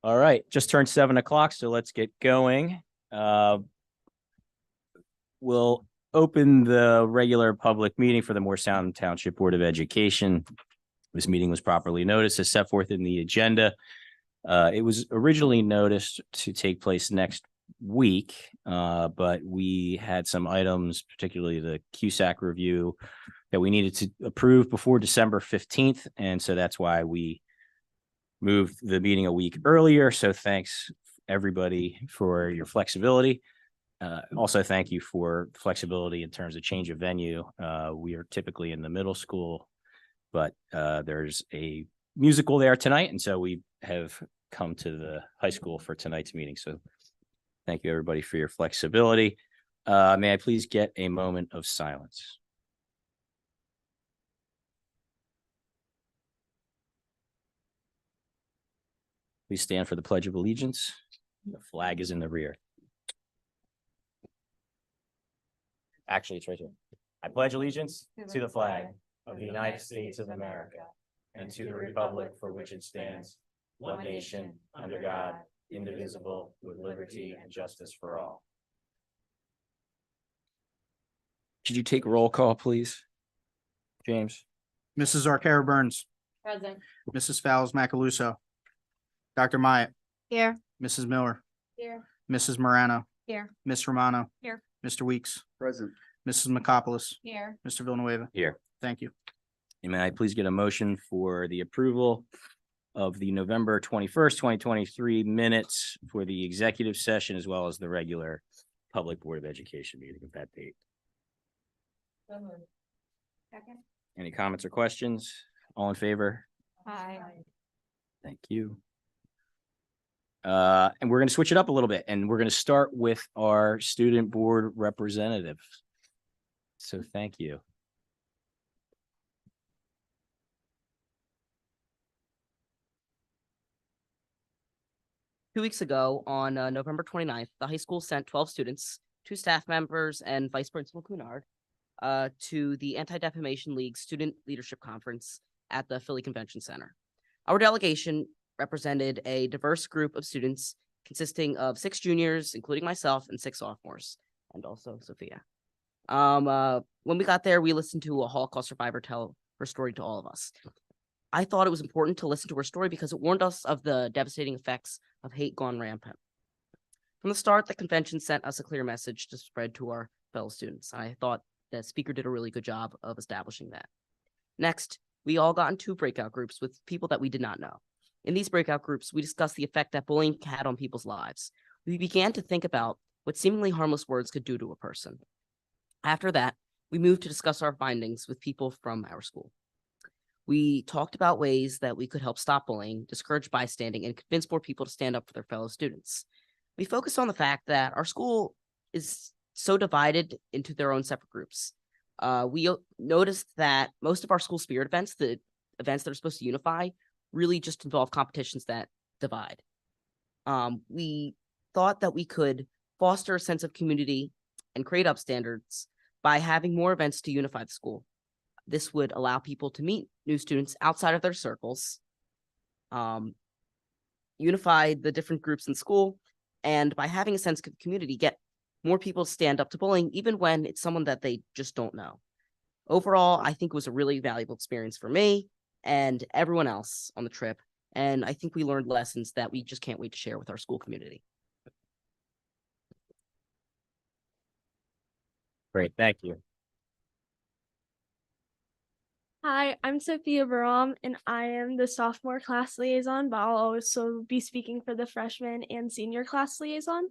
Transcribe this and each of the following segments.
All right, just turned 7 o'clock, so let's get going. We'll open the regular public meeting for the Moorestown Township Board of Education. This meeting was properly noticed as set forth in the agenda. It was originally noticed to take place next week, but we had some items, particularly the QSAC review, that we needed to approve before December 15th. And so that's why we moved the meeting a week earlier. So thanks everybody for your flexibility. Also, thank you for flexibility in terms of change of venue. We are typically in the middle school, but there's a musical there tonight. And so we have come to the high school for tonight's meeting. So thank you everybody for your flexibility. May I please get a moment of silence? Please stand for the Pledge of Allegiance. The flag is in the rear. Actually, it's right here. I pledge allegiance to the flag of the United States of America and to the republic for which it stands, one nation, under God, indivisible, with liberty and justice for all. Could you take roll call, please? James. Mrs. Arcaro Burns. Present. Mrs. Fowles Macaluso. Dr. Myatt. Here. Mrs. Miller. Here. Mrs. Morano. Here. Miss Romano. Here. Mr. Weeks. Present. Mrs. McCopolis. Here. Mr. Villanueva. Here. Thank you. And may I please get a motion for the approval of the November 21st, 2023 minutes for the executive session, as well as the regular Public Board of Education meeting of that date. Second. Any comments or questions? All in favor? Aye. Thank you. And we're going to switch it up a little bit, and we're going to start with our student board representative. So thank you. Two weeks ago, on November 29th, the high school sent 12 students, 2 staff members, and Vice Principal Cunard to the Anti-Defamation League Student Leadership Conference at the Philly Convention Center. Our delegation represented a diverse group of students consisting of 6 juniors, including myself, and 6 sophomores, and also Sophia. When we got there, we listened to a Holocaust survivor tell her story to all of us. I thought it was important to listen to her story because it warned us of the devastating effects of hate gone rampant. From the start, the convention sent us a clear message to spread to our fellow students. I thought the speaker did a really good job of establishing that. Next, we all got into breakout groups with people that we did not know. In these breakout groups, we discussed the effect that bullying had on people's lives. We began to think about what seemingly harmless words could do to a person. After that, we moved to discuss our findings with people from our school. We talked about ways that we could help stop bullying, discourage bystanding, and convince more people to stand up for their fellow students. We focused on the fact that our school is so divided into their own separate groups. We noticed that most of our school spirit events, the events that are supposed to unify, really just involve competitions that divide. We thought that we could foster a sense of community and create up standards by having more events to unify the school. This would allow people to meet new students outside of their circles, unify the different groups in school, and by having a sense of community, get more people to stand up to bullying, even when it's someone that they just don't know. Overall, I think it was a really valuable experience for me and everyone else on the trip. And I think we learned lessons that we just can't wait to share with our school community. Great, thank you. Hi, I'm Sophia Baram, and I am the sophomore class liaison, but I'll also be speaking for the freshman and senior class liaison.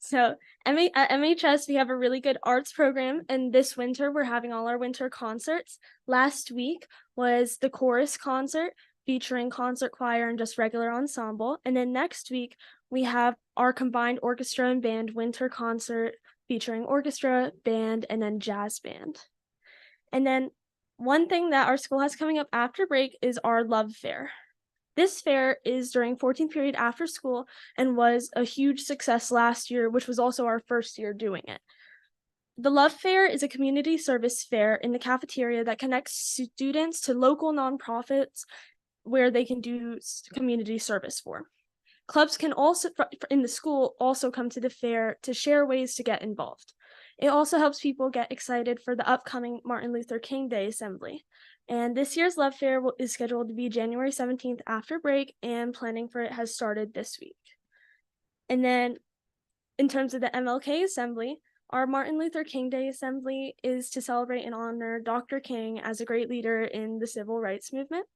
So at MHS, we have a really good arts program, and this winter we're having all our winter concerts. Last week was the chorus concert featuring concert choir and just regular ensemble. And then next week we have our combined orchestra and band winter concert featuring orchestra, band, and then jazz band. And then one thing that our school has coming up after break is our Love Fair. This fair is during 14th period after school and was a huge success last year, which was also our first year doing it. The Love Fair is a community service fair in the cafeteria that connects students to local nonprofits where they can do community service for. Clubs can also, in the school, also come to the fair to share ways to get involved. It also helps people get excited for the upcoming Martin Luther King Day Assembly. And this year's Love Fair is scheduled to be January 17th after break, and planning for it has started this week. And then in terms of the MLK Assembly, our Martin Luther King Day Assembly is to celebrate and honor Dr. King as a great leader in the civil rights movement.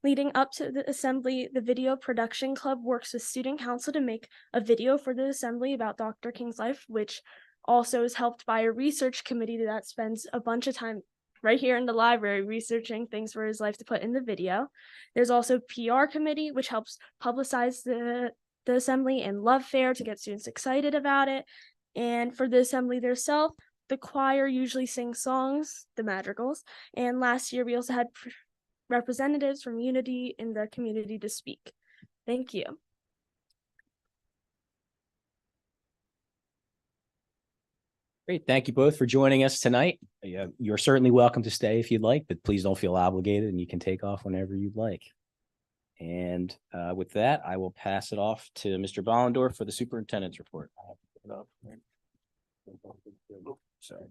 Leading up to the assembly, the Video Production Club works with Student Council to make a video for the assembly about Dr. King's life, which also is helped by a research committee that spends a bunch of time right here in the library researching things for his life to put in the video. There's also PR committee, which helps publicize the assembly and Love Fair to get students excited about it. And for the assembly themselves, the choir usually sings songs, the madrigals. And last year, we also had representatives from Unity in the community to speak. Thank you. Great. Thank you both for joining us tonight. You're certainly welcome to stay if you'd like, but please don't feel obligated, and you can take off whenever you'd like. And with that, I will pass it off to Mr. Bollendorf for the superintendent's report. Sorry.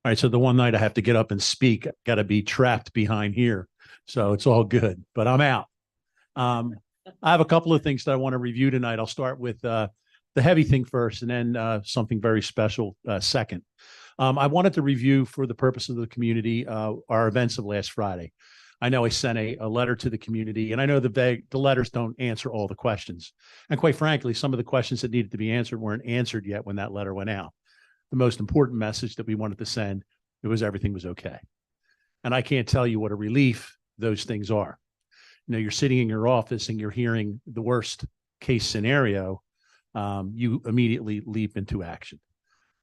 All right, so the one night I have to get up and speak, got to be trapped behind here. So it's all good, but I'm out. I have a couple of things that I want to review tonight. I'll start with the heavy thing first, and then something very special second. I wanted to review, for the purpose of the community, our events of last Friday. I know I sent a letter to the community, and I know the letters don't answer all the questions. And quite frankly, some of the questions that needed to be answered weren't answered yet when that letter went out. The most important message that we wanted to send, it was everything was okay. And I can't tell you what a relief those things are. You know, you're sitting in your office and you're hearing the worst case scenario, you immediately leap into action.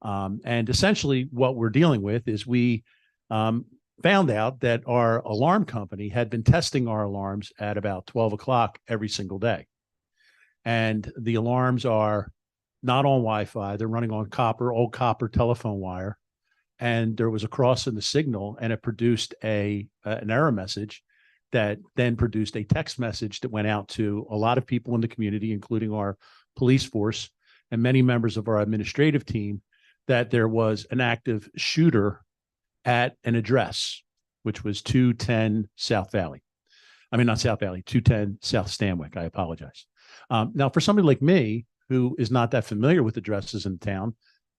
And essentially what we're dealing with is we found out that our alarm company had been testing our alarms at about 12 o'clock every single day. And the alarms are not on Wi-Fi. They're running on old copper telephone wire. and there was a cross in the signal, and it produced an error message that then produced a text message that went out to a lot of people in the community, including our police force and many members of our administrative team, that there was an active shooter at an address, which was 210 South Valley. I mean, not South Valley, 210 South Stanwick. I apologize. Now, for somebody like me, who is not that familiar with addresses in town,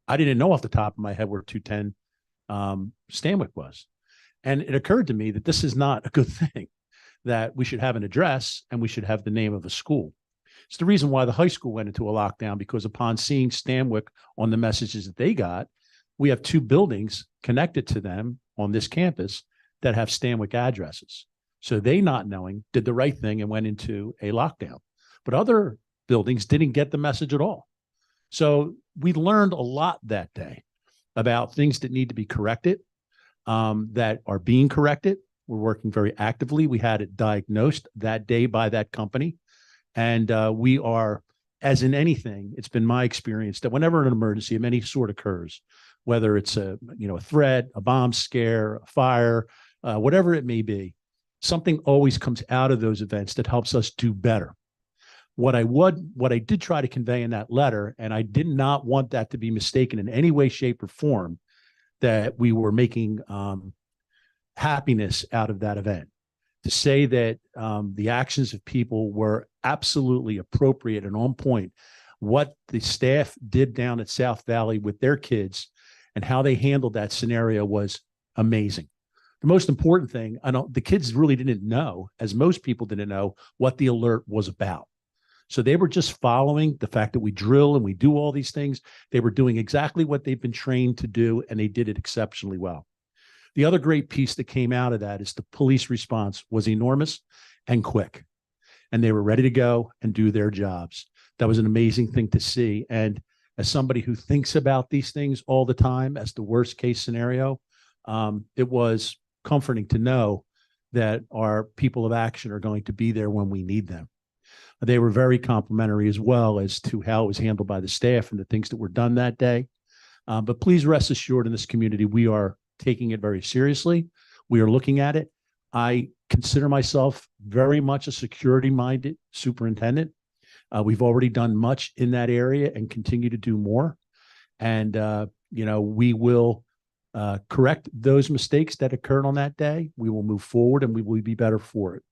I didn't know off the top of my head where 210 Stanwick was. And it occurred to me that this is not a good thing, that we should have an address and we should have the name of a school. It's the reason why the high school went into a lockdown, because upon seeing Stanwick on the messages that they got, we have 2 buildings connected to them on this campus that have Stanwick addresses. So they, not knowing, did the right thing and went into a lockdown. But other buildings didn't get the message at all. So we learned a lot that day about things that need to be corrected, that are being corrected. We're working very actively. We had it diagnosed that day by that company. And we are, as in anything, it's been my experience that whenever an emergency of any sort occurs, whether it's a threat, a bomb scare, a fire, whatever it may be, something always comes out of those events that helps us do better. What I did try to convey in that letter, and I did not want that to be mistaken in any way, shape, or form, that we were making happiness out of that event. To say that the actions of people were absolutely appropriate and on point. What the staff did down at South Valley with their kids and how they handled that scenario was amazing. The most important thing, the kids really didn't know, as most people didn't know, what the alert was about. So they were just following the fact that we drill and we do all these things. They were doing exactly what they've been trained to do, and they did it exceptionally well. The other great piece that came out of that is the police response was enormous and quick, and they were ready to go and do their jobs. That was an amazing thing to see. And as somebody who thinks about these things all the time as the worst case scenario, it was comforting to know that our people of action are going to be there when we need them. They were very complimentary as well as to how it was handled by the staff and the things that were done that day. But please rest assured, in this community, we are taking it very seriously. We are looking at it. I consider myself very much a security-minded superintendent. We've already done much in that area and continue to do more. And, we will correct those mistakes that occurred on that day. We will move forward and we will be better for it.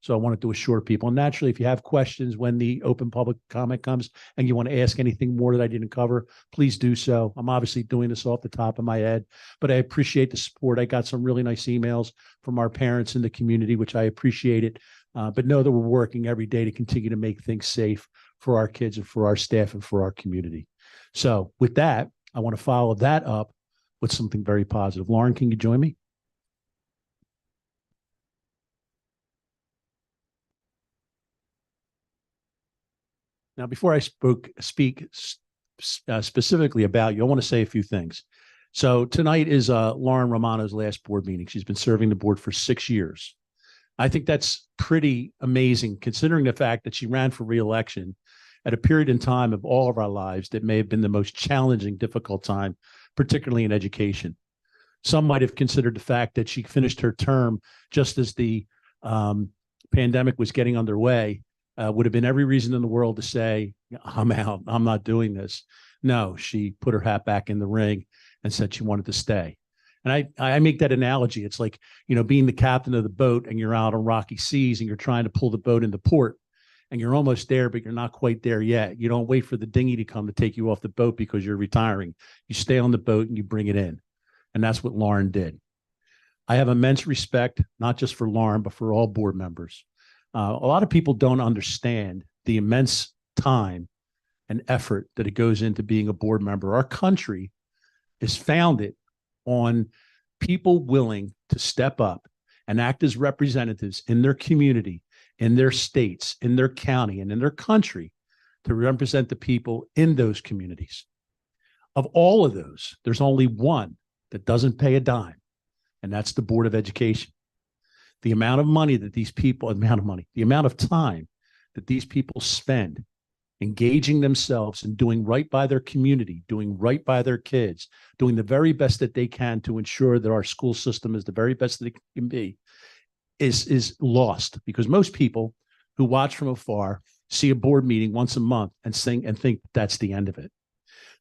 So I wanted to assure people. And naturally, if you have questions when the open public comment comes and you want to ask anything more that I didn't cover, please do so. I'm obviously doing this off the top of my head, but I appreciate the support. I got some really nice emails from our parents in the community, which I appreciated. But know that we're working every day to continue to make things safe for our kids and for our staff and for our community. So with that, I want to follow that up with something very positive. Lauren, can you join me? Now, before I speak specifically about you, I want to say a few things. So tonight is Lauren Romano's last board meeting. She's been serving the board for 6 years. I think that's pretty amazing, considering the fact that she ran for re-election at a period in time of all of our lives that may have been the most challenging, difficult time, particularly in education. Some might have considered the fact that she finished her term just as the pandemic was getting underway. Would have been every reason in the world to say, I'm out, I'm not doing this. No, she put her hat back in the ring and said she wanted to stay. And I make that analogy. It's like, being the captain of the boat and you're out on rocky seas and you're trying to pull the boat into port and you're almost there, but you're not quite there yet. You don't wait for the dinghy to come to take you off the boat because you're retiring. You stay on the boat and you bring it in. And that's what Lauren did. I have immense respect, not just for Lauren, but for all board members. A lot of people don't understand the immense time and effort that it goes into being a board member. Our country is founded on people willing to step up and act as representatives in their community, in their states, in their county, and in their country to represent the people in those communities. Of all of those, there's only one that doesn't pay a dime, and that's the Board of Education. The amount of money that these people, the amount of time that these people spend engaging themselves and doing right by their community, doing right by their kids, doing the very best that they can to ensure that our school system is the very best that it can be, is lost, because most people who watch from afar see a board meeting once a month and think that's the end of it.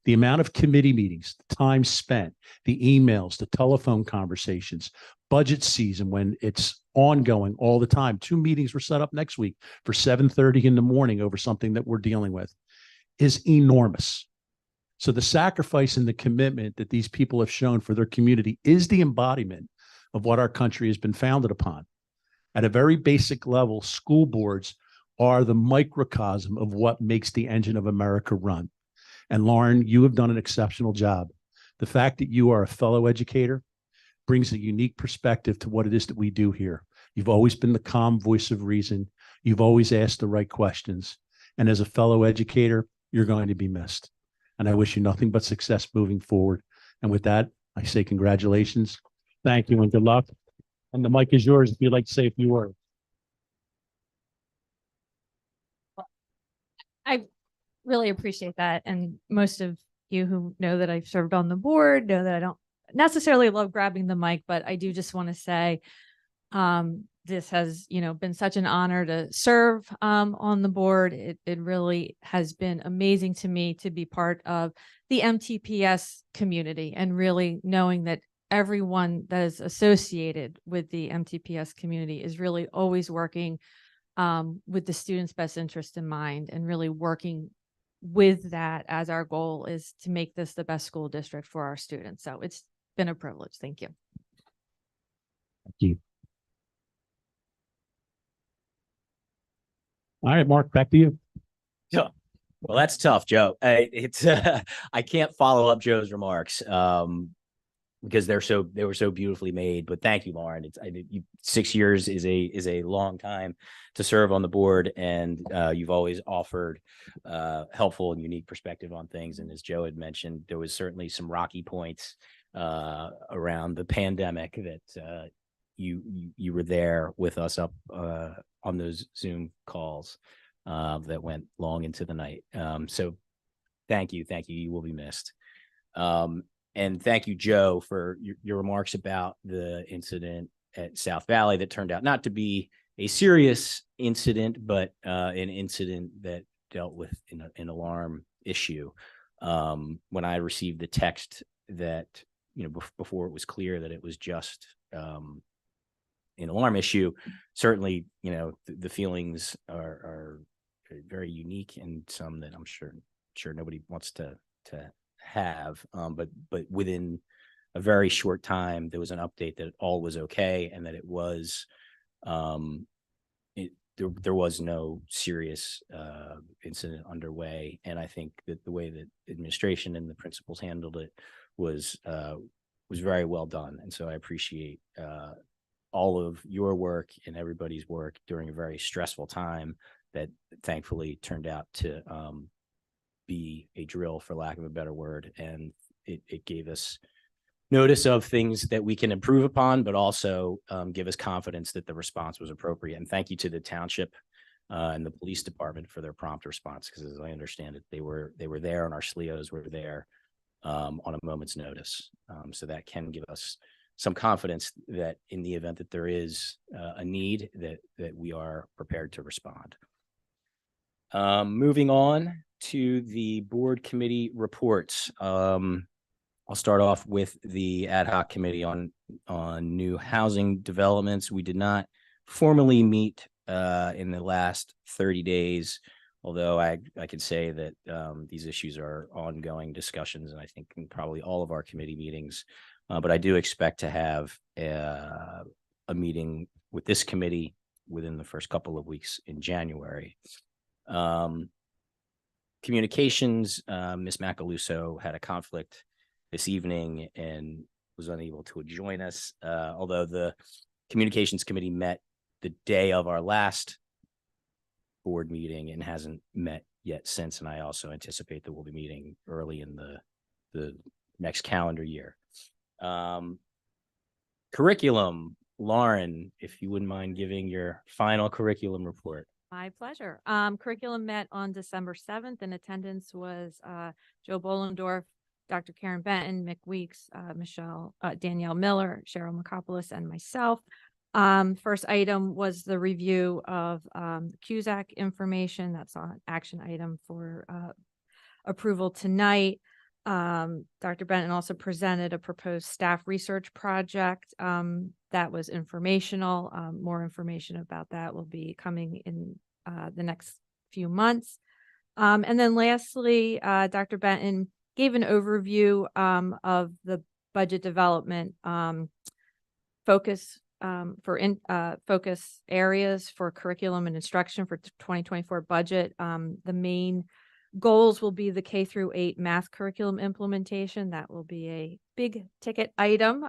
The amount of committee meetings, the time spent, the emails, the telephone conversations, budget season when it's ongoing all the time. 2 meetings were set up next week for 7:30 in the morning over something that we're dealing with is enormous. So the sacrifice and the commitment that these people have shown for their community is the embodiment of what our country has been founded upon. At a very basic level, school boards are the microcosm of what makes the engine of America run. And Lauren, you have done an exceptional job. The fact that you are a fellow educator brings a unique perspective to what it is that we do here. You've always been the calm voice of reason. You've always asked the right questions. And as a fellow educator, you're going to be missed. And I wish you nothing but success moving forward. And with that, I say congratulations. Thank you and good luck. And the mic is yours if you'd like to say a few words. I really appreciate that. And most of you who know that I've served on the board know that I don't necessarily love grabbing the mic, but I do just want to say this has, been such an honor to serve on the board. It really has been amazing to me to be part of the MTPS community and really knowing that everyone that is associated with the MTPS community is really always working with the students' best interest in mind and really working with that as our goal is to make this the best school district for our students. So it's been a privilege. Thank you. Thank you. All right, Mark, back to you. Well, that's tough, Joe. I can't follow up Joe's remarks because they were so beautifully made. But thank you, Lauren. 6 years is a long time to serve on the board, and you've always offered helpful and unique perspective on things. And as Joe had mentioned, there was certainly some rocky points around the pandemic that you were there with us up on those Zoom calls that went long into the night. So thank you. You will be missed. And thank you, Joe, for your remarks about the incident at South Valley that turned out not to be a serious incident, but an incident that dealt with an alarm issue. When I received the text that, before it was clear that it was just an alarm issue, certainly, the feelings are very unique and some that I'm sure nobody wants to have. But within a very short time, there was an update that all was okay and that it was there was no serious incident underway. And I think that the way that administration and the principals handled it was very well done. And so I appreciate all of your work and everybody's work during a very stressful time that thankfully turned out to be a drill, for lack of a better word. And it gave us notice of things that we can improve upon, but also give us confidence that the response was appropriate. And thank you to the township and the police department for their prompt response, because as I understand it, they were there and our SLEOs were there on a moment's notice. So that can give us some confidence that in the event that there is a need, that we are prepared to respond. Moving on to the board committee reports. I'll start off with the ad hoc committee on new housing developments. We did not formally meet in the last 30 days, although I can say that these issues are ongoing discussions, and I think in probably all of our committee meetings. But I do expect to have a meeting with this committee within the first couple of weeks in January. Communications, Ms. Macaluso had a conflict this evening and was unable to join us, although the communications committee met the day of our last board meeting and hasn't met yet since. And I also anticipate that we'll be meeting early in the next calendar year. Curriculum, Lauren, if you wouldn't mind giving your final curriculum report. My pleasure. Curriculum met on December 7th. In attendance was Joe Bolendorf, Dr. Karen Benton, Mick Weeks, Danielle Miller, Cheryl McCopolis, and myself. First item was the review of CUSAC information. That's an action item for approval tonight. Dr. Benton also presented a proposed staff research project that was informational. More information about that will be coming in the next few months. And then lastly, Dr. Benton gave an overview of the budget development focus focus areas for curriculum and instruction for 2024 budget. The main goals will be the K through 8 math curriculum implementation. That will be a big ticket item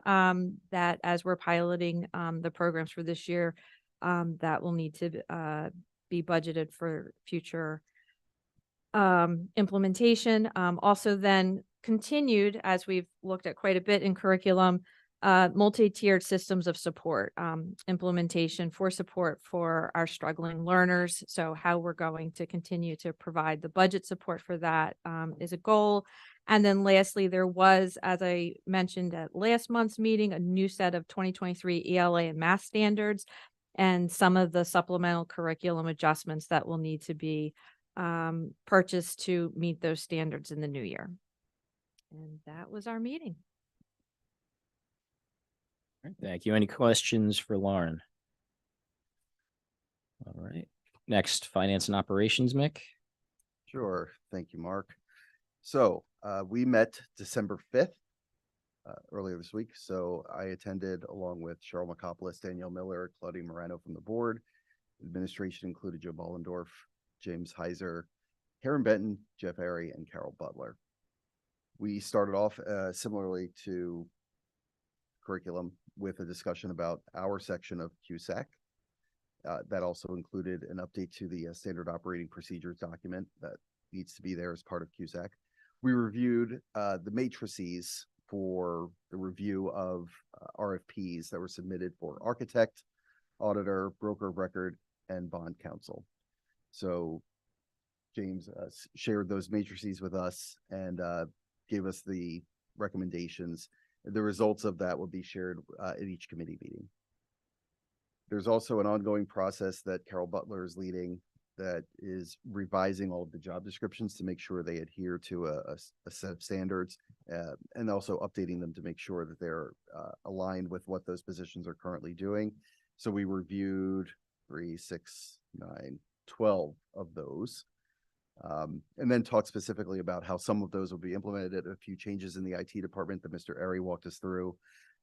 that as we're piloting the programs for this year, that will need to be budgeted for future implementation. Also then continued, as we've looked at quite a bit in curriculum, multi-tiered systems of support, implementation for support for our struggling learners. So how we're going to continue to provide the budget support for that is a goal. And then lastly, there was, as I mentioned at last month's meeting, a new set of 2023 ELA and math standards and some of the supplemental curriculum adjustments that will need to be purchased to meet those standards in the new year. And that was our meeting. Thank you. Any questions for Lauren? All right. Next, finance and operations, Mick. Sure. Thank you, Mark. So we met December 5th earlier this week. So I attended along with Cheryl McCopolis, Danielle Miller, Claudia Morano from the board. Administration included Joe Bollendorf, James Heiser, Karen Benton, Jeff Airy, and Carol Butler. We started off similarly to curriculum with a discussion about our section of CUSAC. That also included an update to the standard operating procedures document that needs to be there as part of CUSAC. We reviewed the matrices for the review of RFPs that were submitted for architect, auditor, broker of record, and bond counsel. So James shared those matrices with us and gave us the recommendations. The results of that will be shared at each committee meeting. There's also an ongoing process that Carol Butler is leading that is revising all of the job descriptions to make sure they adhere to a set of standards and also updating them to make sure that they're aligned with what those positions are currently doing. So we reviewed 3, 6, 9, 12 of those. And then talk specifically about how some of those will be implemented, a few changes in the IT department that Mr. Airy walked us through,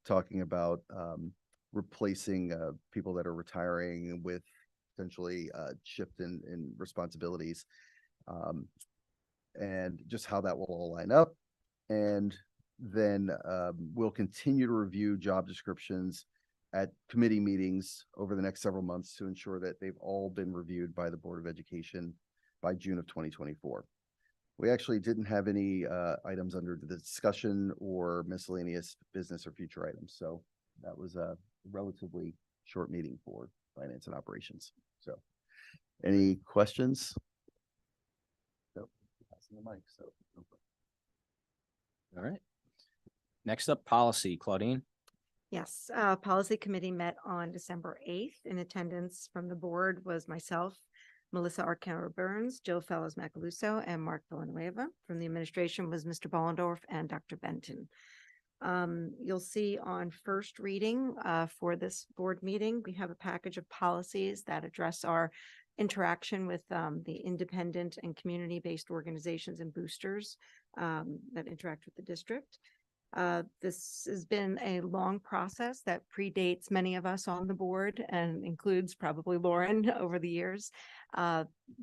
talking about replacing people that are retiring with potentially shift in responsibilities, and just how that will all line up. And then we'll continue to review job descriptions at committee meetings over the next several months to ensure that they've all been reviewed by the Board of Education by June of 2024. We actually didn't have any items under the discussion or miscellaneous business or future items. So that was a relatively short meeting for finance and operations. So any questions? Nope. Passing the mic. So All right. Next up, policy, Claudine. Yes, Policy Committee met on December 8th. In attendance from the board was myself, Melissa Arcaro-Burns, Jill Fellows-Macaluso, and Mark Villanueva. From the administration was Mr. Bollendorf and Dr. Benton. You'll see on first reading for this board meeting, we have a package of policies that address our interaction with the independent and community-based organizations and boosters that interact with the district. This has been a long process that predates many of us on the board and includes probably Lauren over the years.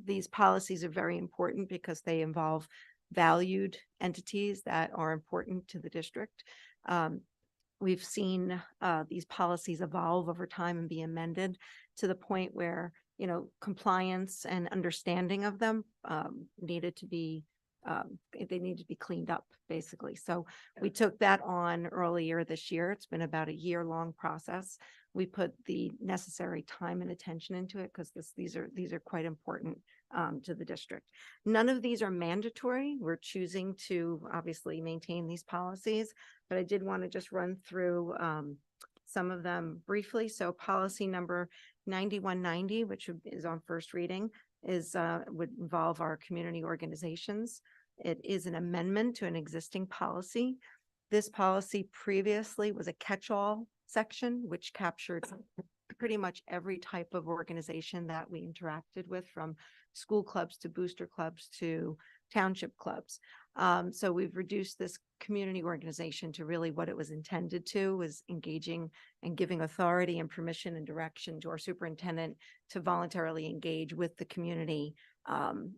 These policies are very important because they involve valued entities that are important to the district. We've seen these policies evolve over time and be amended to the point where, you know, compliance and understanding of them needed to be they need to be cleaned up, basically. So we took that on earlier this year. It's been about a year-long process. We put the necessary time and attention into it because these are quite important to the district. None of these are mandatory. We're choosing to obviously maintain these policies, but I did want to just run through some of them briefly. So policy number 9190, which is on first reading, would involve our community organizations. It is an amendment to an existing policy. This policy previously was a catch-all section, which captured pretty much every type of organization that we interacted with, from school clubs to booster clubs to township clubs. So we've reduced this community organization to really what it was intended to, was engaging and giving authority and permission and direction to our superintendent to voluntarily engage with the community,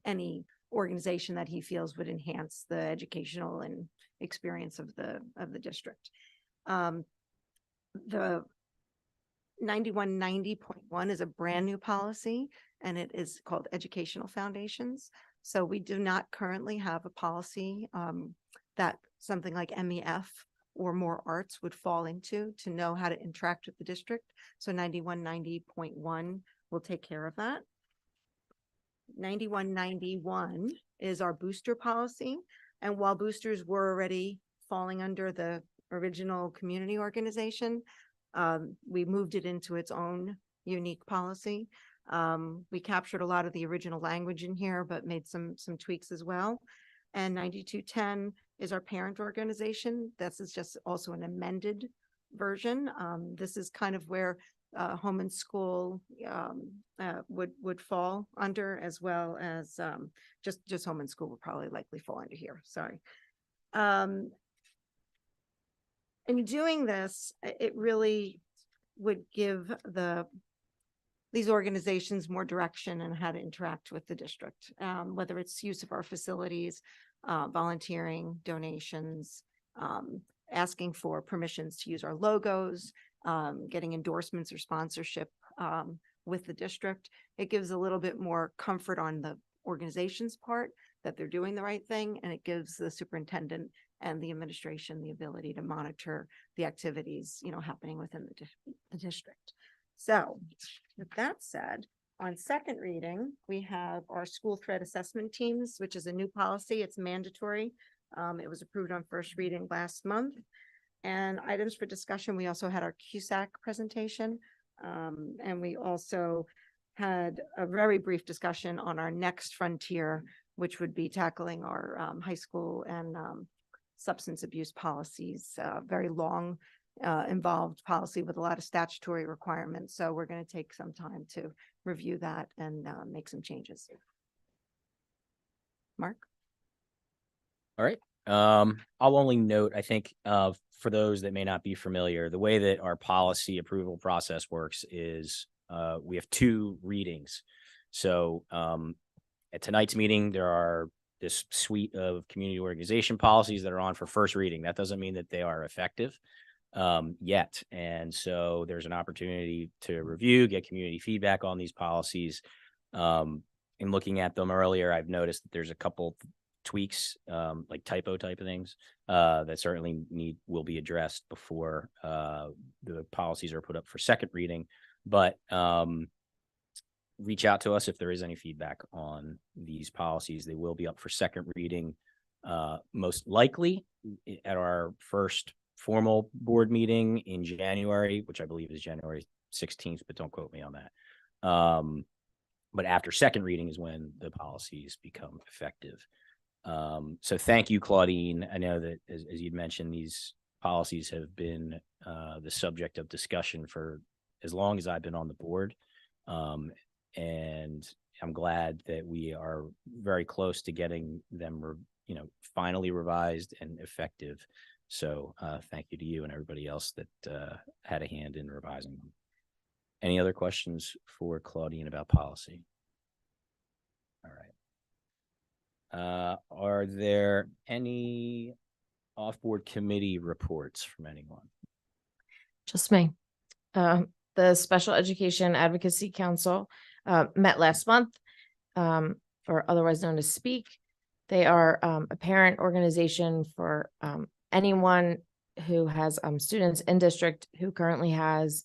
any organization that he feels would enhance the educational and experience of the district. The 9190.1 is a brand new policy, and it is called Educational Foundations. So we do not currently have a policy that something like MEF or more arts would fall into to know how to interact with the district. So 9190.1 will take care of that. 9191 is our booster policy. And while boosters were already falling under the original community organization, we moved it into its own unique policy. We captured a lot of the original language in here, but made some tweaks as well. And 9210 is our parent organization. This is just also an amended version. This is kind of where home and school would fall under, as well as just home and school would probably likely fall under here. Sorry. In doing this, it really would give these organizations more direction on how to interact with the district, whether it's use of our facilities, volunteering, donations, asking for permissions to use our logos, getting endorsements or sponsorship with the district. It gives a little bit more comfort on the organization's part that they're doing the right thing, and it gives the superintendent and the administration the ability to monitor the activities, happening within the district. So with that said, on second reading, we have our school threat assessment teams, which is a new policy. It's mandatory. It was approved on first reading last month. And items for discussion, we also had our CUSAC presentation. And we also had a very brief discussion on our next frontier, which would be tackling our high school and substance abuse policies, very long, involved policy with a lot of statutory requirements. So we're going to take some time to review that and make some changes. Mark? All right. I'll only note, I think, for those that may not be familiar, the way that our policy approval process works is we have two readings. So at tonight's meeting, there are this suite of community organization policies that are on for first reading. That doesn't mean that they are effective yet. And so there's an opportunity to review, get community feedback on these policies. In looking at them earlier, I've noticed that there's a couple tweaks, like typo type of things, that certainly will be addressed before the policies are put up for second reading. But reach out to us if there is any feedback on these policies. They will be up for second reading, most likely at our first formal board meeting in January, which I believe is January 16th, but don't quote me on that. But after second reading is when the policies become effective. So thank you, Claudine. I know that as you'd mentioned, these policies have been the subject of discussion for as long as I've been on the board. And I'm glad that we are very close to getting them, finally revised and effective. So thank you to you and everybody else that had a hand in revising them. Any other questions for Claudine about policy? All right. Are there any off-board committee reports from anyone? Just me. The Special Education Advocacy Council met last month, or otherwise known as SPEAK. They are a parent organization for anyone who has students in district who currently has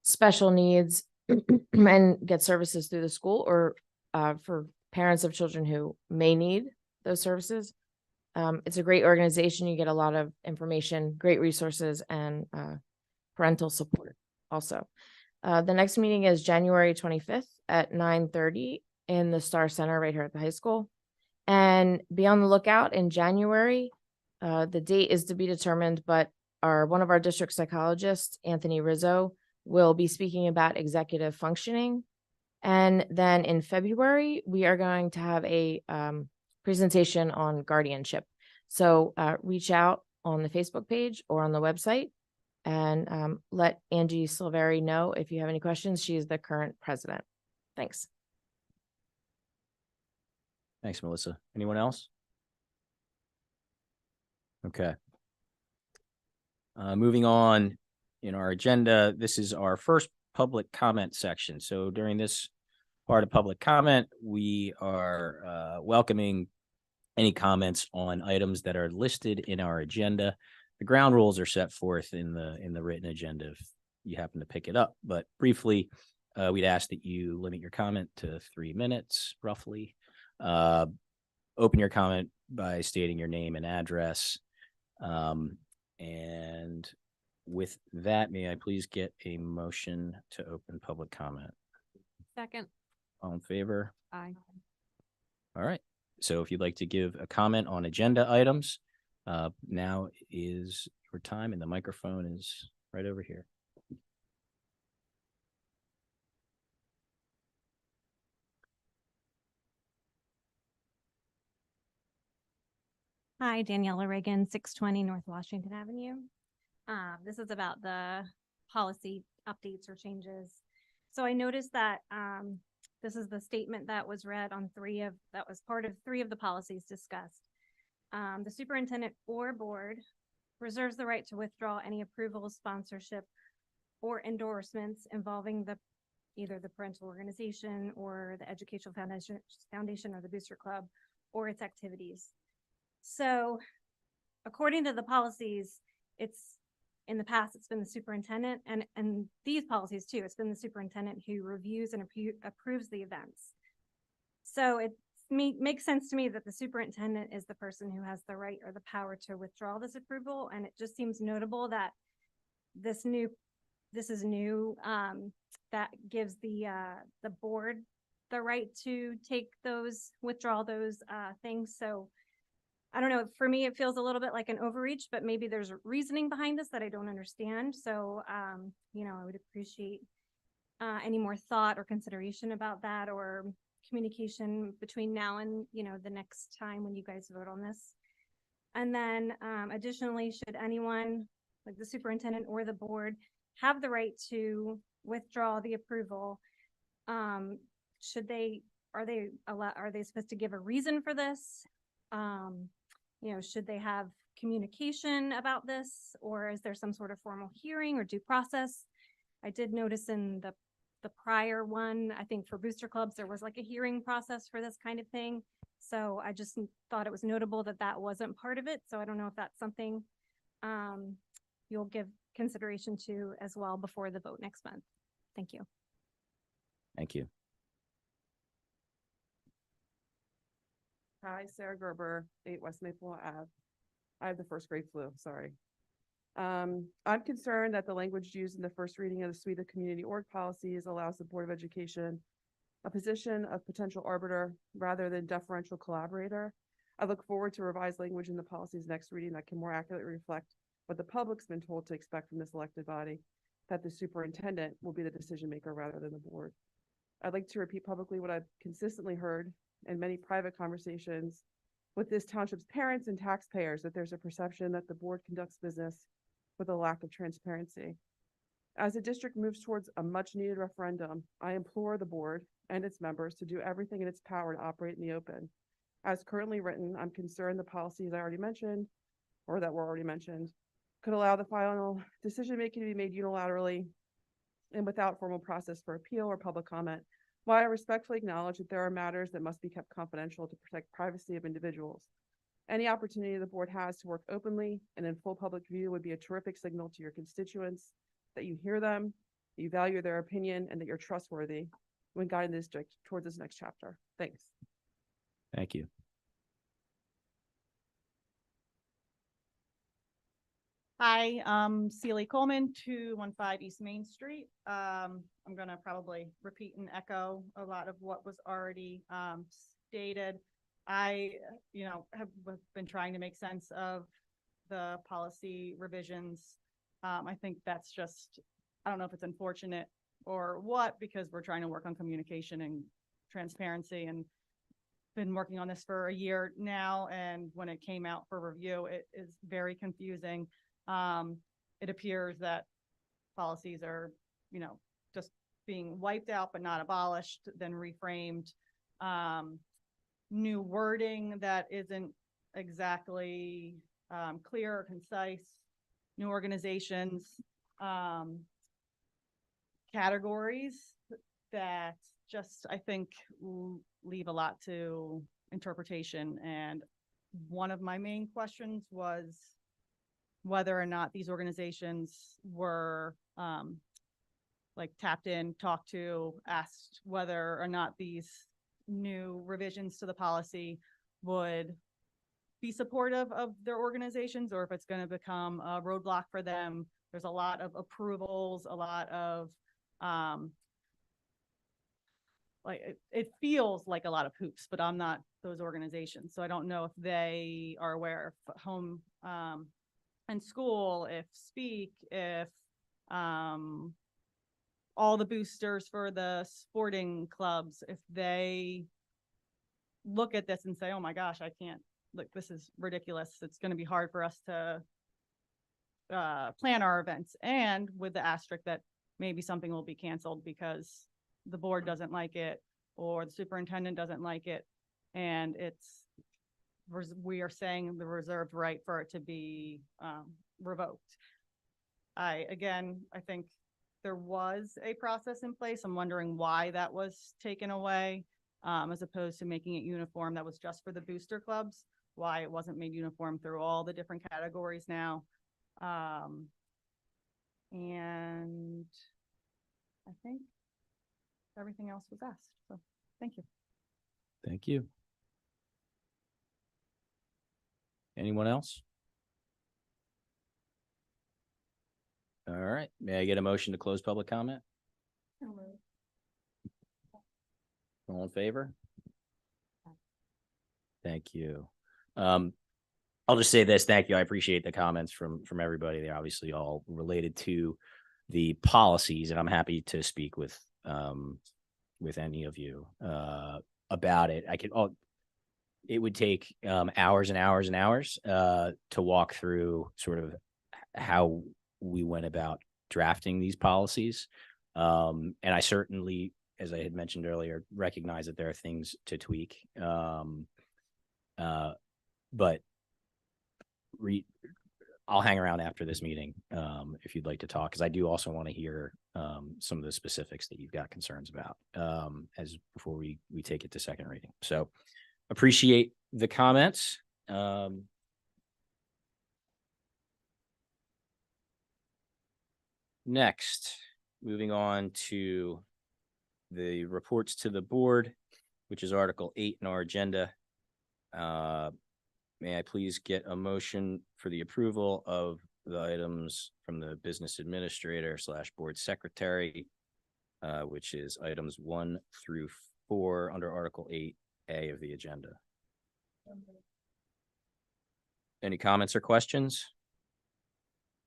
special needs and get services through the school, or for parents of children who may need those services. It's a great organization. You get a lot of information, great resources, and parental support also. The next meeting is January 25th at 9:30 in the Star Center right here at the high school. And be on the lookout in January. The date is to be determined, but one of our district psychologists, Anthony Rizzo, will be speaking about executive functioning. And then in February, we are going to have a presentation on guardianship. So reach out on the Facebook page or on the website and let Angie Silveri know if you have any questions. She is the current president. Thanks. Thanks, Melissa. Anyone else? Okay. Moving on in our agenda, this is our first public comment section. So during this part of public comment, we are welcoming any comments on items that are listed in our agenda. The ground rules are set forth in the written agenda if you happen to pick it up. But briefly, we'd ask that you limit your comment to 3 minutes, roughly. Open your comment by stating your name and address. And with that, may I please get a motion to open public comment? Second. All in favor? Aye. All right. So if you'd like to give a comment on agenda items, now is your time, and the microphone is right over here. Hi, Daniela Reagan, 620 North Washington Avenue. This is about the policy updates or changes. So I noticed that this is the statement that was read on that was part of 3 of the policies discussed. The superintendent or board reserves the right to withdraw any approval, sponsorship, or endorsements involving either the parental organization or the educational foundation or the booster club or its activities. So according to the policies, in the past, it's been the superintendent, and these policies too, it's been the superintendent who reviews and approves the events. So it makes sense to me that the superintendent is the person who has the right or the power to withdraw this approval. And it just seems notable that this is new, that gives the board the right to withdraw those things. So I don't know, for me, it feels a little bit like an overreach, but maybe there's reasoning behind this that I don't understand. So, I would appreciate any more thought or consideration about that, or communication between now and, the next time when you guys vote on this. And then additionally, should anyone, like the superintendent or the board, have the right to withdraw the approval, are they supposed to give a reason for this? Should they have communication about this, or is there some sort of formal hearing or due process? I did notice in the prior one, I think for booster clubs, there was like a hearing process for this kind of thing. So I just thought it was notable that wasn't part of it. So I don't know if that's something you'll give consideration to as well before the vote next month. Thank you. Thank you. Hi, Sarah Gerber, 8 West Maple Ave. I have the first grade flu, sorry. I'm concerned that the language used in the first reading of the suite of community org policies allows the Board of Education a position of potential arbiter rather than deferential collaborator. I look forward to revised language in the policies next reading that can more accurately reflect what the public's been told to expect from this elected body, that the superintendent will be the decision maker rather than the board. I'd like to repeat publicly what I've consistently heard in many private conversations with this township's parents and taxpayers, that there's a perception that the board conducts business with a lack of transparency. As the district moves towards a much needed referendum, I implore the board and its members to do everything in its power to operate in the open. As currently written, I'm concerned the policies I already mentioned, or that were already mentioned, could allow the final decision making to be made unilaterally and without formal process for appeal or public comment, While I respectfully acknowledge that there are matters that must be kept confidential to protect privacy of individuals, any opportunity the board has to work openly and in full public view would be a terrific signal to your constituents that you hear them, that you value their opinion, and that you're trustworthy when guiding the district towards this next chapter. Thanks. Thank you. Hi, Celie Coleman, 215 East Main Street. I'm gonna probably repeat and echo a lot of what was already stated. I, have been trying to make sense of the policy revisions. I think that's just, I don't know if it's unfortunate or what, because we're trying to work on communication and transparency, and been working on this for a year now. And when it came out for review, it is very confusing. It appears that policies are, just being wiped out but not abolished, then reframed. New wording that isn't exactly clear or concise. New organizations, categories that just, I think, leave a lot to interpretation. And one of my main questions was whether or not these organizations were tapped in, talked to, asked whether or not these new revisions to the policy would be supportive of their organizations, or if it's going to become a roadblock for them. There's a lot of approvals, a lot of it feels like a lot of hoops, but I'm not those organizations, so I don't know if they are aware of home and school, if speak, if all the boosters for the sporting clubs, if they look at this and say, oh my gosh, I can't, look, this is ridiculous. It's going to be hard for us to plan our events. And with the asterisk that maybe something will be canceled because the board doesn't like it or the superintendent doesn't like it. And we are saying the reserved right for it to be revoked. I think there was a process in place. I'm wondering why that was taken away, as opposed to making it uniform. That was just for the booster clubs, why it wasn't made uniform through all the different categories now. And I think everything else was asked. So thank you. Thank you. Anyone else? All right. May I get a motion to close public comment? All in favor? Thank you. I'll just say this. Thank you. I appreciate the comments from everybody. They're obviously all related to the policies, and I'm happy to speak with any of you about it. It would take hours and hours and hours to walk through sort of how we went about drafting these policies. And I certainly, as I had mentioned earlier, recognize that there are things to tweak. But I'll hang around after this meeting if you'd like to talk, because I do also want to hear some of the specifics that you've got concerns about as before we take it to second reading. So appreciate the comments. Next, moving on to the reports to the board, which is Article 8 in our agenda. May I please get a motion for the approval of the items from the business administrator / board secretary, which is items 1 through 4 under Article 8A of the agenda. Any comments or questions?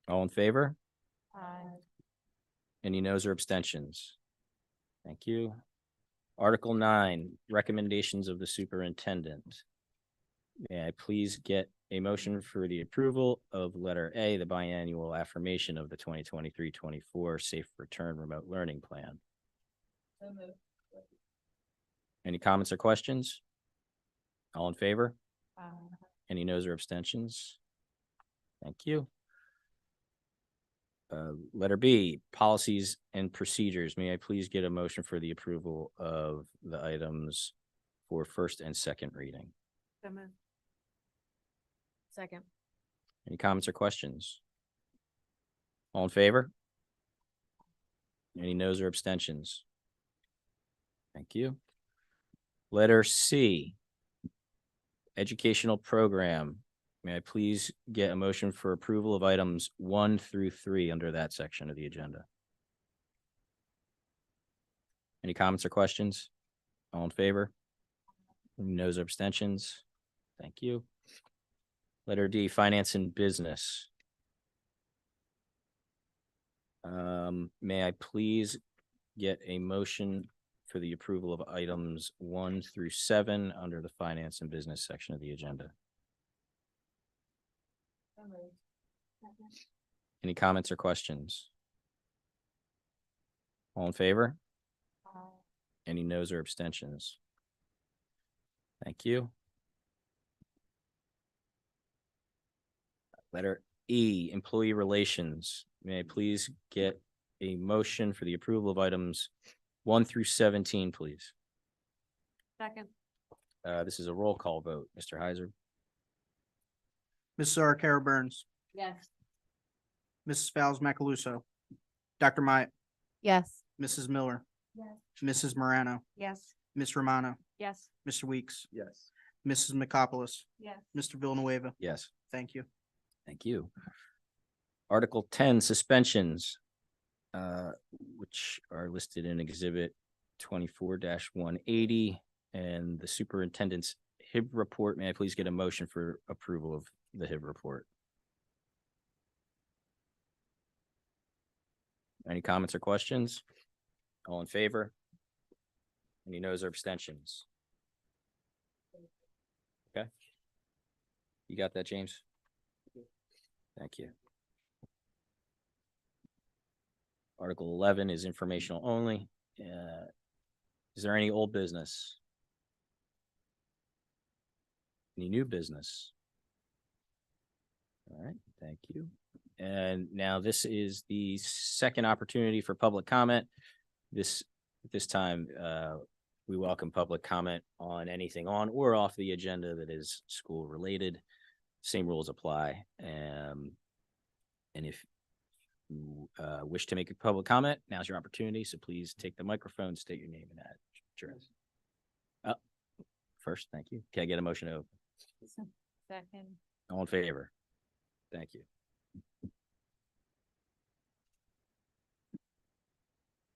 All in favor? Any noes or abstentions? Thank you. Article 9, recommendations of the superintendent. May I please get a motion for the approval of letter A, the biannual affirmation of the 2023-24 Safe Return Remote Learning Plan? Any comments or questions? All in favor? Any noes or abstentions? Thank you. Letter B, policies and procedures. May I please get a motion for the approval of the items for first and second reading? Second. Any comments or questions? All in favor? Any noes or abstentions? Thank you. Letter C, educational program. May I please get a motion for approval of items 1 through 3 under that section of the agenda? Any comments or questions? All in favor? Any noes or abstentions? Thank you. Letter D, finance and business. May I please get a motion for the approval of items 1 through 7 under the finance and business section of the agenda? Any comments or questions? All in favor? Any noes or abstentions? Thank you. Letter E, employee relations. May I please get a motion for the approval of items 1 through 17, please? Second. This is a roll call vote. Mr. Heiser? Mrs. Arcaro Burns, Yes. Mrs. Fowles Macaluso, Dr. Myatt, Yes. Mrs. Miller, Yes. Mrs. Morano, Yes. Ms. Romano, Yes. Mr. Weeks, Yes. Mrs. McCopolis, Yes. Mr. Villanueva. Yes. Thank you. Thank you. Article 10, suspensions, which are listed in Exhibit 24-180 and the superintendent's HIB report. May I please get a motion for approval of the HIB report? Any comments or questions? All in favor? Any noes or abstentions? Okay. You got that, James? Thank you. Article 11 is informational only. Is there any old business? Any new business? All right, thank you. And now this is the second opportunity for public comment. This time, we welcome public comment on anything on or off the agenda that is school related. Same rules apply. And if you wish to make a public comment, now's your opportunity. So please take the microphone, state your name and address. First, thank you. Can I get a motion to open? Second. All in favor? Thank you.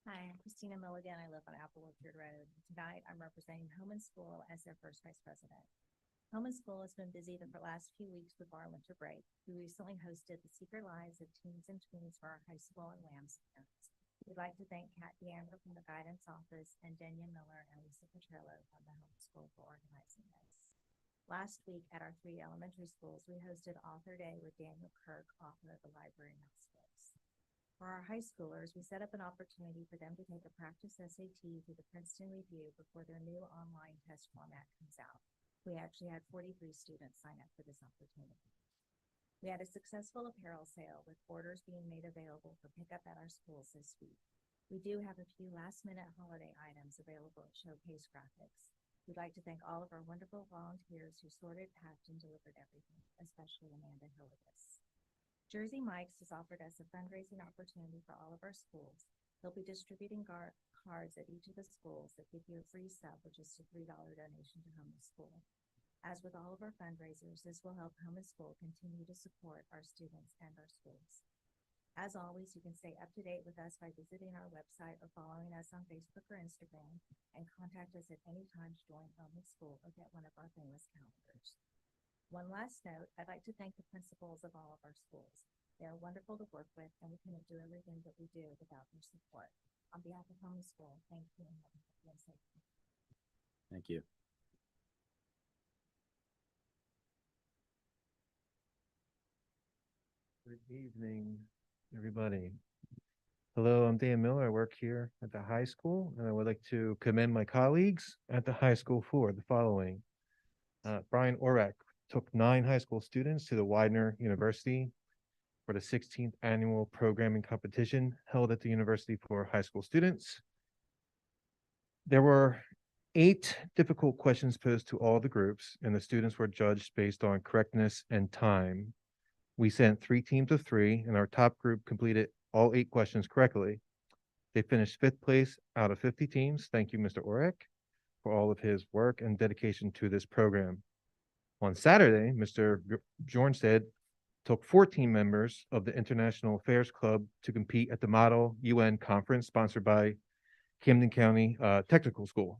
Hi, I'm Christina Milligan. I live on Apple Orchard Road. Tonight, I'm representing Home and School as their first vice president. Home and School has been busy the last few weeks with our winter break. We recently hosted the Secret Lives of Teens and Tweens for our high school and Lambs parents. We'd like to thank Kat Deandra from the guidance office and Danielle Miller and Lisa Petrillo from the Home School for organizing this. Last week at our 3 elementary schools, we hosted Author Day with Daniel Kirk, author of The Library Mouse books. For our high schoolers, we set up an opportunity for them to take a practice SAT through the Princeton Review before their new online test format comes out. We actually had 43 students sign up for this opportunity. We had a successful apparel sale with orders being made available for pickup at our schools this week. We do have a few last-minute holiday items available at Showcase Graphics. We'd like to thank all of our wonderful volunteers who sorted, packed, and delivered everything, especially Amanda Hilligus. Jersey Mike's has offered us a fundraising opportunity for all of our schools. They'll be distributing cards at each of the schools that give you a free sub, which is a $3 donation to Home and School. As with all of our fundraisers, this will help Home and School continue to support our students and our schools. As always, you can stay up to date with us by visiting our website or following us on Facebook or Instagram, and contact us at any time to join Home and School or get one of our famous calendars. One last note, I'd like to thank the principals of all of our schools. They are wonderful to work with, and we couldn't do everything that we do without their support. On behalf of Home and School, thank you and have a good day. Thank you. Good evening, everybody. Hello, I'm Dan Miller. I work here at the high school, and I would like to commend my colleagues at the high school for the following. Brian Orek took 9 high school students to the Widener University for the 16th annual programming competition held at the university for high school students. There were 8 difficult questions posed to all the groups, and the students were judged based on correctness and time. We sent 3 teams of 3, and our top group completed all 8 questions correctly. They finished 5th place out of 50 teams. Thank you, Mr. Orek, for all of his work and dedication to this program. On Saturday, Mr. Bjornstead took 14 members of the International Affairs Club to compete at the Model UN Conference sponsored by Camden County Technical School.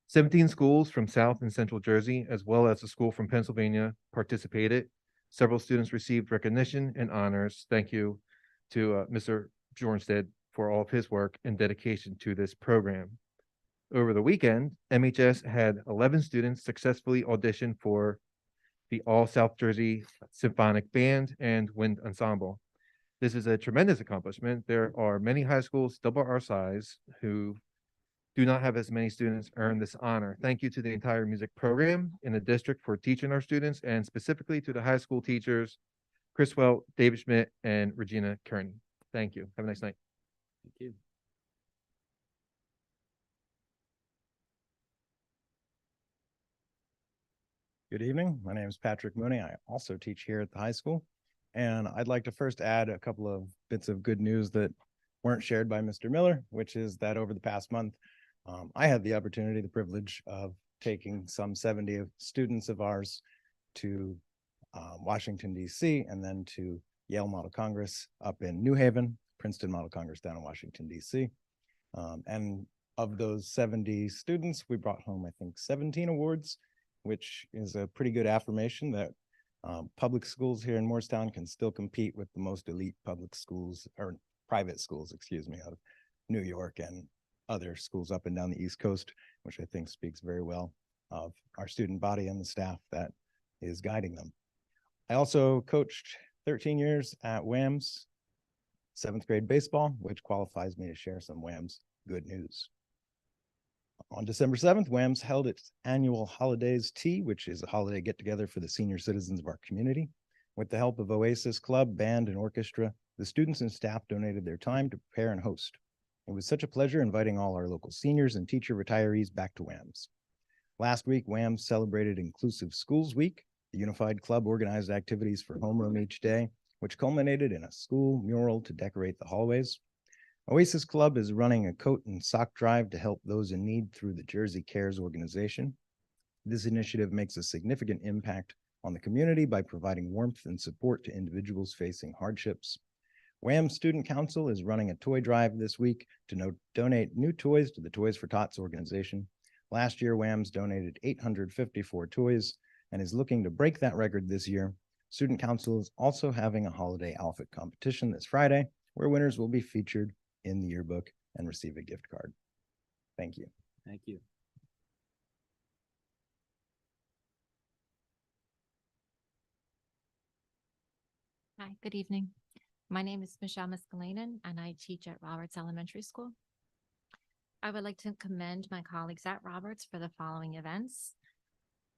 17 schools from South and Central Jersey, as well as a school from Pennsylvania, participated. Several students received recognition and honors. Thank you to Mr. Bjornstead for all of his work and dedication to this program. Over the weekend, MHS had 11 students successfully audition for the All South Jersey Symphonic Band and Wind Ensemble. This is a tremendous accomplishment. There are many high schools double our size who do not have as many students earn this honor. Thank you to the entire music program in the district for teaching our students, and specifically to the high school teachers, Chris Welch, David Schmidt, and Regina Kearney. Thank you. Have a nice night. Thank you. Good evening. My name is Patrick Mooney. I also teach here at the high school. And I'd like to first add a couple of bits of good news that weren't shared by Mr. Miller, which is that over the past month, I had the opportunity, the privilege of taking some 70 students of ours to Washington, D.C., and then to Yale Model Congress up in New Haven, Princeton Model Congress down in Washington, D.C. And of those 70 students, we brought home, I think, 17 awards, which is a pretty good affirmation that public schools here in Moorestown can still compete with the most elite public schools, or private schools, excuse me, of New York and other schools up and down the East Coast, which I think speaks very well of our student body and the staff that is guiding them. I also coached 13 years at WAMS 7th grade baseball, which qualifies me to share some WAMS good news. On December 7th, WAMS held its annual Holidays Tea, which is a holiday get-together for the senior citizens of our community. With the help of Oasis Club, band, and orchestra, the students and staff donated their time to prepare and host. It was such a pleasure inviting all our local seniors and teacher retirees back to WAMS. Last week, WAMS celebrated Inclusive Schools Week. The Unified Club organized activities for homeroom each day, which culminated in a school mural to decorate the hallways. Oasis Club is running a coat and sock drive to help those in need through the Jersey Cares organization. This initiative makes a significant impact on the community by providing warmth and support to individuals facing hardships. WAM Student Council is running a toy drive this week to donate new toys to the Toys for Tots organization. Last year, WAMS donated 854 toys and is looking to break that record this year. Student Council is also having a holiday outfit competition this Friday, where winners will be featured in the yearbook and receive a gift card. Thank you. Thank you. Hi, good evening. My name is Michelle Miskalainen, and I teach at Roberts Elementary School. I would like to commend my colleagues at Roberts for the following events.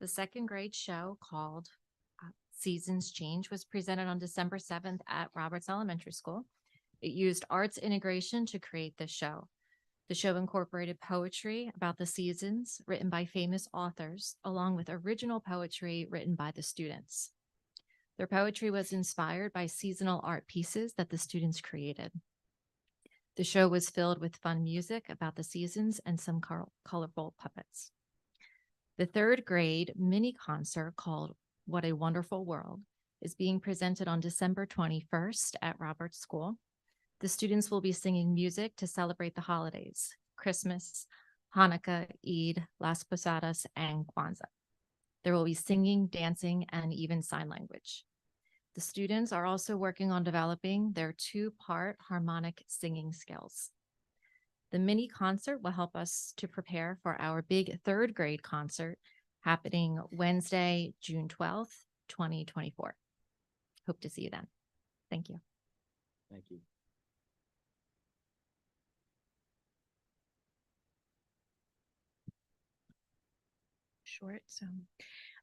The 2nd grade show called Seasons Change was presented on December 7th at Roberts Elementary School. It used arts integration to create this show. The show incorporated poetry about the seasons written by famous authors, along with original poetry written by the students. Their poetry was inspired by seasonal art pieces that the students created. The show was filled with fun music about the seasons and some colorful puppets. The 3rd grade mini concert called What a Wonderful World is being presented on December 21st at Roberts School. The students will be singing music to celebrate the holidays, Christmas, Hanukkah, Eid, Las Posadas, and Kwanzaa. There will be singing, dancing, and even sign language. The students are also working on developing their 2-part harmonic singing skills. The mini concert will help us to prepare for our big 3rd grade concert happening Wednesday, June 12th, 2024. Hope to see you then. Thank you. Thank you. Short. So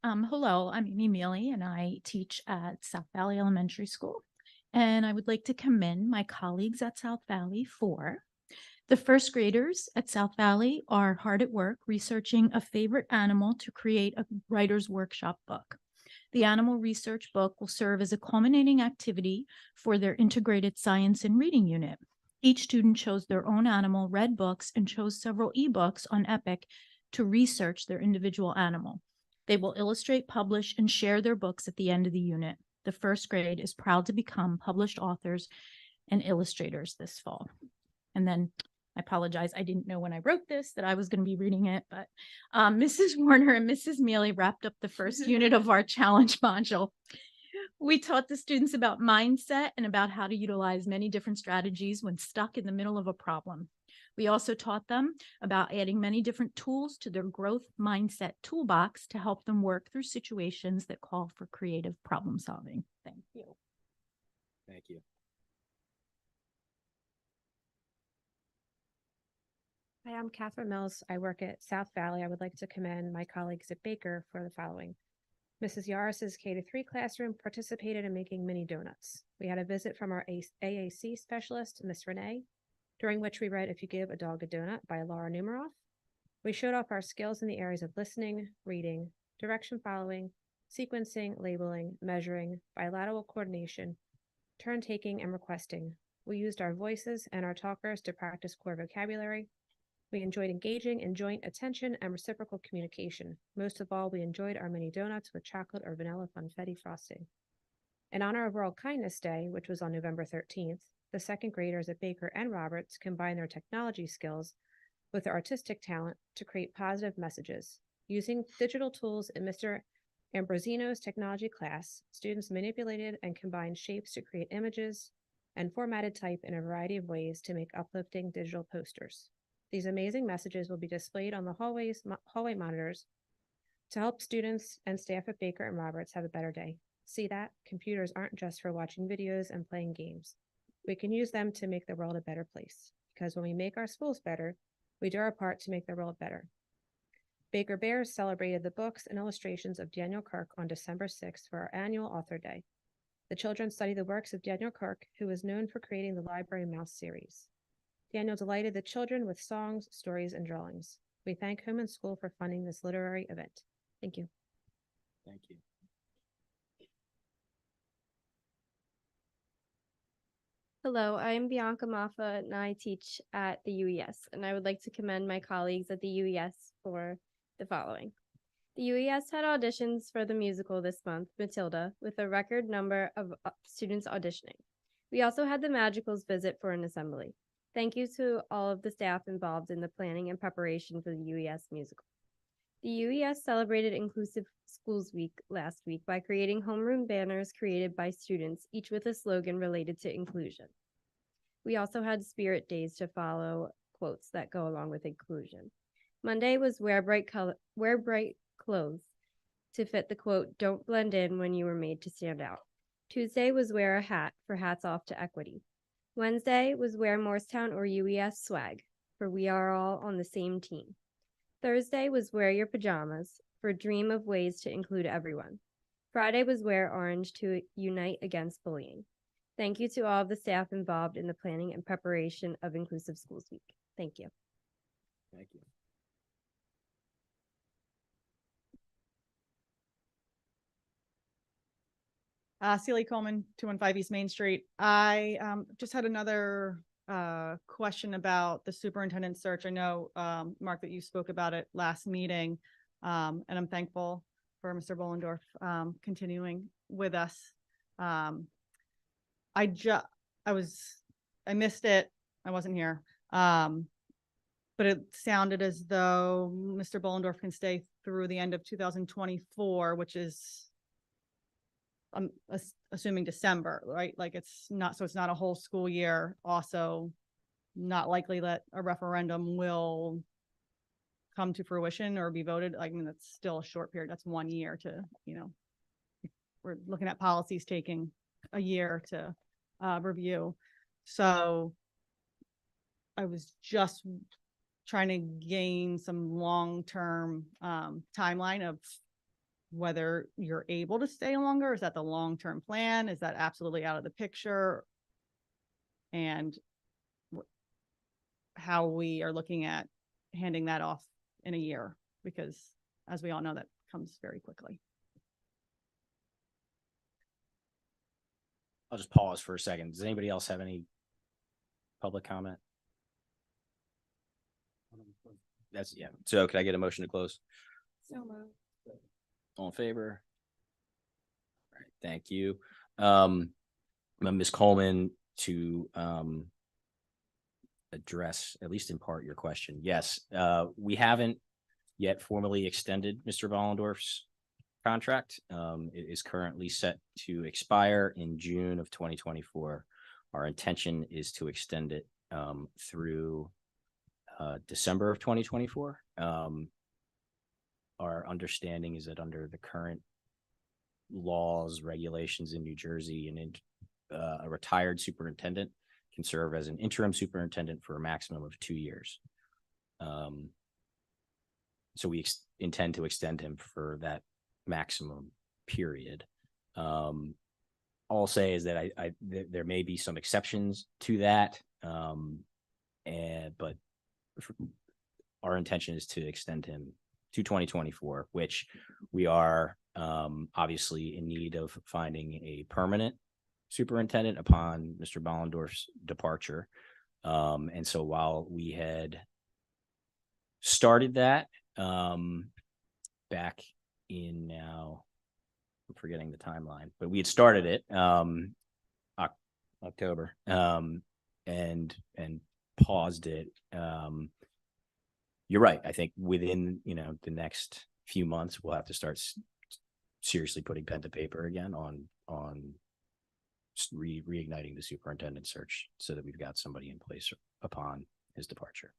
Hello, I'm Amy Mealy and I teach at South Valley Elementary School. And I would like to commend my colleagues at South Valley for the first graders at South Valley are hard at work researching a favorite animal to create a writer's workshop book. The animal research book will serve as a culminating activity for their integrated science and reading unit. Each student chose their own animal, read books, and chose several ebooks on Epic to research their individual animal. They will illustrate, publish, and share their books at the end of the unit. The first grade is proud to become published authors and illustrators this fall. And then I apologize, I didn't know when I wrote this that I was going to be reading it, but Mrs. Warner and Mrs. Mealy wrapped up the first unit of our challenge module. We taught the students about mindset and about how to utilize many different strategies when stuck in the middle of a problem. We also taught them about adding many different tools to their growth mindset toolbox to help them work through situations that call for creative problem solving. Thank you. Thank you. Hi, I'm Catherine Mills. I work at South Valley. I would like to commend my colleagues at Baker for the following. Mrs. Yaris's K-3 classroom participated in making mini donuts. We had a visit from our AAC specialist, Miss Renee, during which we read If You Give a Dog a Donut by Laura Numeroff. We showed off our skills in the areas of listening, reading, direction following, sequencing, labeling, measuring, bilateral coordination, turn taking, and requesting. We used our voices and our talkers to practice core vocabulary. We enjoyed engaging in joint attention and reciprocal communication. Most of all, we enjoyed our mini donuts with chocolate or vanilla funfetti frosting. In honor of World Kindness Day, which was on November 13th, the second graders at Baker and Roberts combined their technology skills with their artistic talent to create positive messages. Using digital tools in Mr. Ambrosino's technology class, students manipulated and combined shapes to create images and formatted type in a variety of ways to make uplifting digital posters. These amazing messages will be displayed on the hallway monitors to help students and staff at Baker and Roberts have a better day. See that? Computers aren't just for watching videos and playing games. We can use them to make the world a better place, because when we make our schools better, we do our part to make the world better. Baker Bears celebrated the books and illustrations of Daniel Kirk on December 6th for our annual Author Day. The children studied the works of Daniel Kirk, who is known for creating the Library Mouse series. Daniel delighted the children with songs, stories, and drawings. We thank Home and School for funding this literary event. Thank you. Thank you. Hello, I'm Bianca Maffa and I teach at the UES, and I would like to commend my colleagues at the UES for the following. The UES had auditions for the musical this month, Matilda, with a record number of students auditioning. We also had the Magicals visit for an assembly. Thank you to all of the staff involved in the planning and preparation for the UES musical. The UES celebrated Inclusive Schools Week last week by creating homeroom banners created by students, each with a slogan related to inclusion. We also had spirit days to follow quotes that go along with inclusion. Monday was wear bright clothes to fit the quote, don't blend in when you were made to stand out. Tuesday was wear a hat for hats off to equity. Wednesday was wear Moorestown or UES swag, for we are all on the same team. Thursday was wear your pajamas, for dream of ways to include everyone. Friday was wear orange to unite against bullying. Thank you to all of the staff involved in the planning and preparation of Inclusive Schools Week. Thank you. Thank you. Celie Coleman, 215 East Main Street. I just had another question about the superintendent search. I know, Mark, that you spoke about it last meeting, and I'm thankful for Mr. Bollendorf continuing with us. I missed it. I wasn't here. But it sounded as though Mr. Bollendorf can stay through the end of 2024, which is I'm assuming December, right? Like it's not a whole school year. Also, not likely that a referendum will come to fruition or be voted. I mean, that's still a short period. That's 1 year to, we're looking at policies taking a year to review. So I was just trying to gain some long-term timeline of whether you're able to stay longer. Is that the long-term plan? Is that absolutely out of the picture? And how we are looking at handing that off in a year, because as we all know, that comes very quickly. I'll just pause for a second. Does anybody else have any public comment? Yeah. So can I get a motion to close? So moved. All in favor? All right, thank you. Ms. Coleman, to address, at least in part, your question. Yes, we haven't yet formally extended Mr. Vollendorf's contract. It is currently set to expire in June of 2024. Our intention is to extend it through December of 2024. Our understanding is that under the current laws, regulations in New Jersey, and a retired superintendent can serve as an interim superintendent for a maximum of 2 years. So we intend to extend him for that maximum period. All I'll say is that there may be some exceptions to that, but our intention is to extend him to 2024, which we are obviously in need of finding a permanent superintendent upon Mr. Vollendorf's departure. And so while we had started that back in, now I'm forgetting the timeline, but we had started it October and paused it. You're right. I think within, the next few months, we'll have to start seriously putting pen to paper again on reigniting the superintendent search so that we've got somebody in place upon his departure.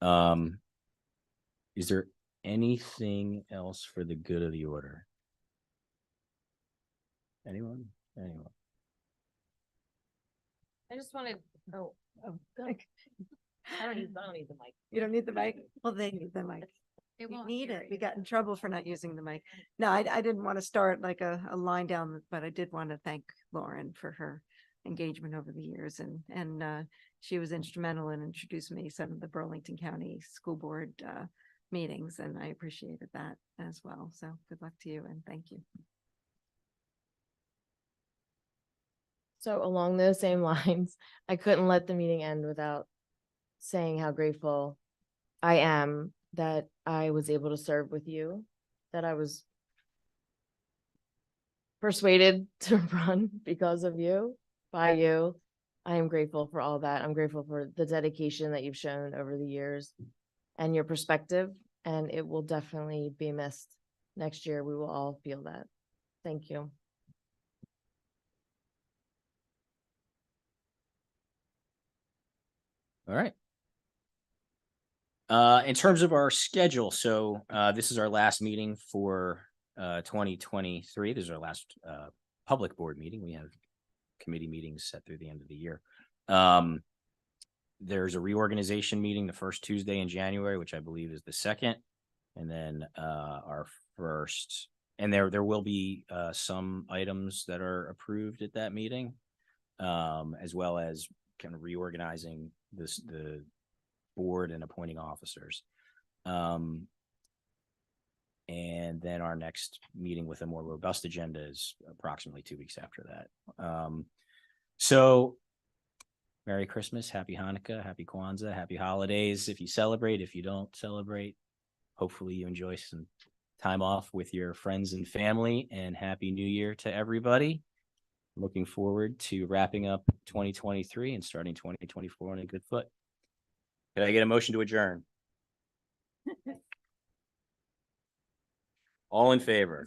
So, is there anything else for the good of the order? Anyone? I just wanted, go. I don't need the mic. You don't need the mic? Well, they need the mic. They We won't need hear it. We you. got in trouble for not using the mic. No, I didn't want to start like a line down, but I did want to thank Lauren for her engagement over the years. And she was instrumental in introducing me to some of the Burlington County School Board meetings, and I appreciated that as well. So good luck to you and thank you. So along those same lines, I couldn't let the meeting end without saying how grateful I am that I was able to serve with you, that I was persuaded to run because of you, by you. I am grateful for all that. I'm grateful for the dedication that you've shown over the years and your perspective, and it will definitely be missed next year. We will all feel that. Thank you. All right. In terms of our schedule, so this is our last meeting for 2023. This is our last public board meeting. We have committee meetings set through the end of the year. There's a reorganization meeting the first Tuesday in January, which I believe is the 2nd, and then our first. And there will be some items that are approved at that meeting, as well as kind of reorganizing the board and appointing officers. And then our next meeting with a more robust agenda is approximately 2 weeks after that. So Merry Christmas, Happy Hanukkah, Happy Kwanzaa, Happy Holidays. If you celebrate, if you don't celebrate, hopefully you enjoy some time off with your friends and family, and Happy New Year to everybody. Looking forward to wrapping up 2023 and starting 2024 on a good foot. Can I get a motion to adjourn? All in favor?